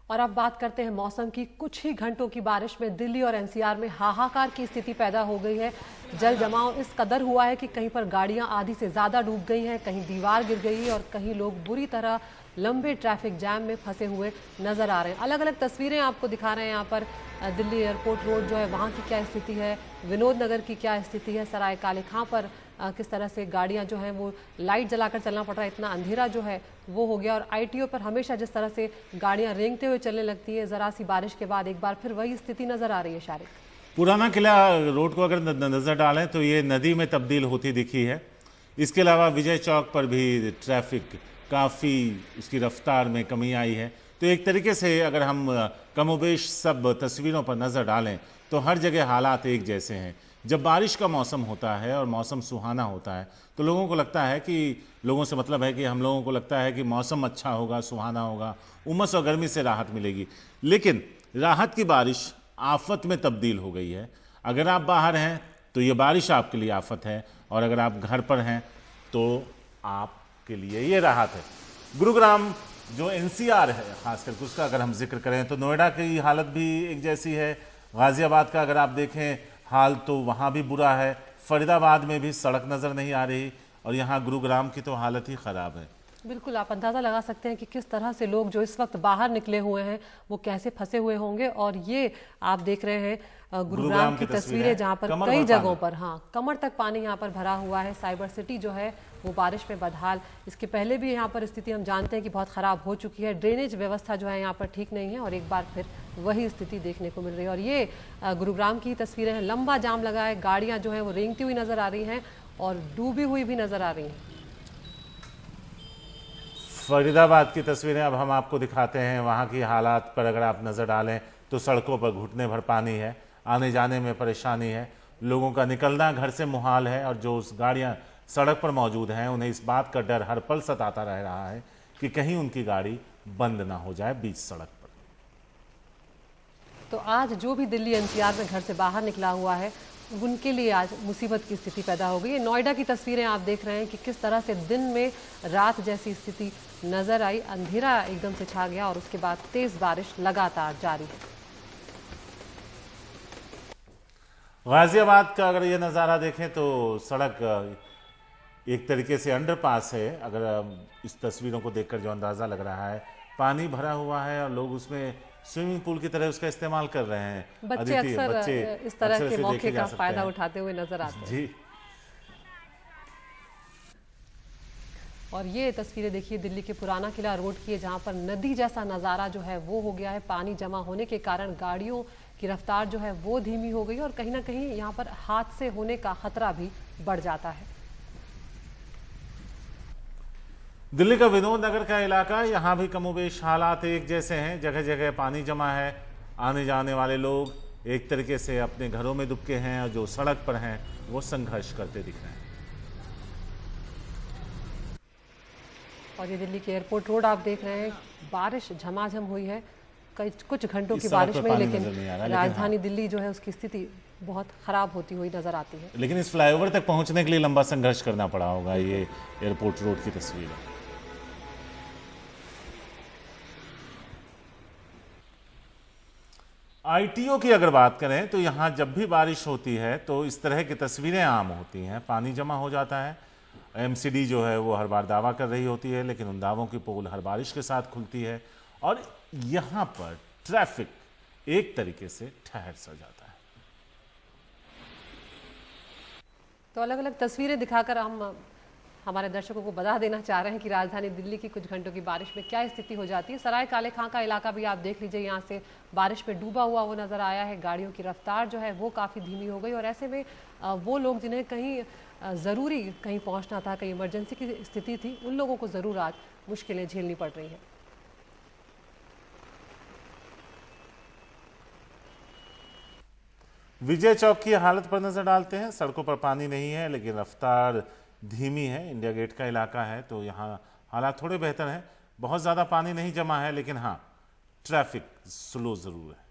और अब बात करते हैं मौसम की। कुछ ही घंटों की बारिश में दिल्ली और एनसीआर में हाहाकार की स्थिति पैदा हो गई है। जल जमाव इस कदर हुआ है कि कहीं पर गाड़ियां आधी से ज्यादा डूब गई हैं, कहीं दीवार गिर गई है और कहीं लोग बुरी तरह लंबे ट्रैफिक जैम में फंसे हुए नजर आ रहे हैं। अलग अलग तस्वीरें आपको दिखा रहे हैं। यहाँ पर दिल्ली एयरपोर्ट रोड जो है वहाँ की क्या स्थिति है, विनोद नगर की क्या स्थिति है, सराय काले खां पर किस तरह से गाड़ियां जो हैं वो लाइट जलाकर चलना पड़ रहा है, इतना अंधेरा जो है वो हो गया। और आईटीओ पर हमेशा जिस तरह से गाड़ियां रेंगते हुए चलने लगती है, जरा सी बारिश के बाद एक बार फिर वही स्थिति नजर आ रही है। शारिक, पुराना किला रोड को अगर नजर डालें तो ये नदी में तब्दील होती दिखी है। इसके अलावा विजय चौक पर भी ट्रैफिक काफ़ी उसकी रफ्तार में कमी आई है। तो एक तरीके से अगर हम कमोबेश सब तस्वीरों पर नज़र डालें तो हर जगह हालात एक जैसे हैं। जब बारिश का मौसम होता है और मौसम सुहाना होता है तो लोगों को लगता है कि लोगों से मतलब है कि हम लोगों को लगता है कि मौसम अच्छा होगा, सुहाना होगा, उमस और गर्मी से राहत मिलेगी। लेकिन राहत की बारिश आफत में तब्दील हो गई है। अगर आप बाहर हैं तो ये बारिश आपके लिए आफत है, और अगर आप घर पर हैं तो आपके लिए ये राहत है। गुरुग्राम जो एनसीआर है खासकर उसका अगर हम जिक्र करें तो नोएडा की हालत भी एक जैसी है। गाजियाबाद का अगर आप देखें हाल तो वहाँ भी बुरा है। फरीदाबाद में भी सड़क नज़र नहीं आ रही, और यहाँ गुरुग्राम की तो हालत ही ख़राब है। बिल्कुल, आप अंदाजा लगा सकते हैं कि किस तरह से लोग जो इस वक्त बाहर निकले हुए हैं वो कैसे फंसे हुए होंगे। और ये आप देख रहे हैं गुरुग्राम की तस्वीरें, जहां पर कई जगहों पर कमर तक पानी यहाँ पर भरा हुआ है। साइबर सिटी जो है वो बारिश में बदहाल। इसके पहले भी यहाँ पर स्थिति हम जानते हैं कि बहुत खराब हो चुकी है। ड्रेनेज व्यवस्था जो है यहाँ पर ठीक नहीं है और एक बार फिर वही स्थिति देखने को मिल रही है। और ये गुरुग्राम की तस्वीरें हैं। लंबा जाम लगा है, गाड़ियां जो है वो रेंगती हुई नजर आ रही हैं और डूबी हुई भी नजर आ रही हैं। फरीदाबाद की तस्वीरें अब हम आपको दिखाते हैं। वहाँ की हालात पर अगर आप नज़र डालें तो सड़कों पर घुटने भर पानी है, आने जाने में परेशानी है, लोगों का निकलना घर से मुहाल है, और जो उस गाड़ियाँ सड़क पर मौजूद हैं उन्हें इस बात का डर हर पल सताता रह रहा है कि कहीं उनकी गाड़ी बंद ना हो जाए बीच सड़क पर। तो आज जो भी दिल्ली एनसीआर में घर से बाहर निकला हुआ है उनके लिए आज मुसीबत की स्थिति पैदा हो गई है। नोएडा की तस्वीरें आप देख रहे हैं कि किस तरह से दिन में रात जैसी स्थिति नजर आई। अंधेरा एकदम से छा गया और उसके बाद तेज बारिश लगातार जारी है। गाजियाबाद का अगर ये नज़ारा देखें तो सड़क एक तरीके से अंडरपास है। अगर इस तस्वीरों को देखकर जो अंदाज़ा लग रहा है, पानी भरा हुआ है और लोग उसमें स्विमिंग पूल की तरह उसका इस्तेमाल कर रहे हैं। बच्चे अक्सर इस तरह के मौके का फायदा उठाते हुए नजर आते हैं जी। और ये तस्वीरें देखिए दिल्ली के पुराना किला रोड की है, जहां पर नदी जैसा नज़ारा जो है वो हो गया है। पानी जमा होने के कारण गाड़ियों की रफ्तार जो है वो धीमी हो गई और कहीं ना कहीं यहाँ पर हादसे होने का खतरा भी बढ़ जाता है। दिल्ली का विनोद नगर का इलाका, यहाँ भी कमोबेश हालात एक जैसे हैं। जगह जगह पानी जमा है, आने जाने वाले लोग एक तरीके से अपने घरों में दुबके हैं और जो सड़क पर हैं वो संघर्ष करते दिख रहे हैं। और ये दिल्ली के एयरपोर्ट रोड आप देख रहे हैं, बारिश झमाझम हुई है कुछ घंटों की बारिश में, लेकिन राजधानी दिल्ली जो है उसकी स्थिति बहुत खराब होती हुई नजर आती है। लेकिन इस फ्लाईओवर तक पहुंचने के लिए लंबा संघर्ष करना पड़ा होगा। ये एयरपोर्ट रोड की तस्वीर है। आईटीओ की अगर बात करें तो यहां जब भी बारिश होती है तो इस तरह की तस्वीरें आम होती हैं। पानी जमा हो जाता है। एमसीडी जो है वो हर बार दावा कर रही होती है, लेकिन उन दावों की पोल हर बारिश के साथ खुलती है और यहां पर ट्रैफिक एक तरीके से ठहर सा जाता है। तो अलग अलग तस्वीरें दिखाकर हम हमारे दर्शकों को बता देना चाह रहे हैं कि राजधानी दिल्ली की कुछ घंटों की बारिश में क्या स्थिति हो जाती है। सराय काले खां का इलाका भी आप देख लीजिए, यहाँ से बारिश में डूबा हुआ वो नज़र आया है। गाड़ियों की रफ्तार जो है वो काफ़ी धीमी हो गई और ऐसे में वो लोग जिन्हें कहीं ज़रूरी कहीं पहुँचना था, कहीं इमरजेंसी की स्थिति थी, उन लोगों को ज़रूर आज मुश्किलें झेलनी पड़ रही हैं। विजय चौक की हालत पर नजर डालते हैं। सड़कों पर पानी नहीं है लेकिन रफ्तार धीमी है। इंडिया गेट का इलाका है तो यहाँ हालात थोड़े बेहतर हैं। बहुत ज़्यादा पानी नहीं जमा है, लेकिन हाँ ट्रैफिक स्लो ज़रूर है।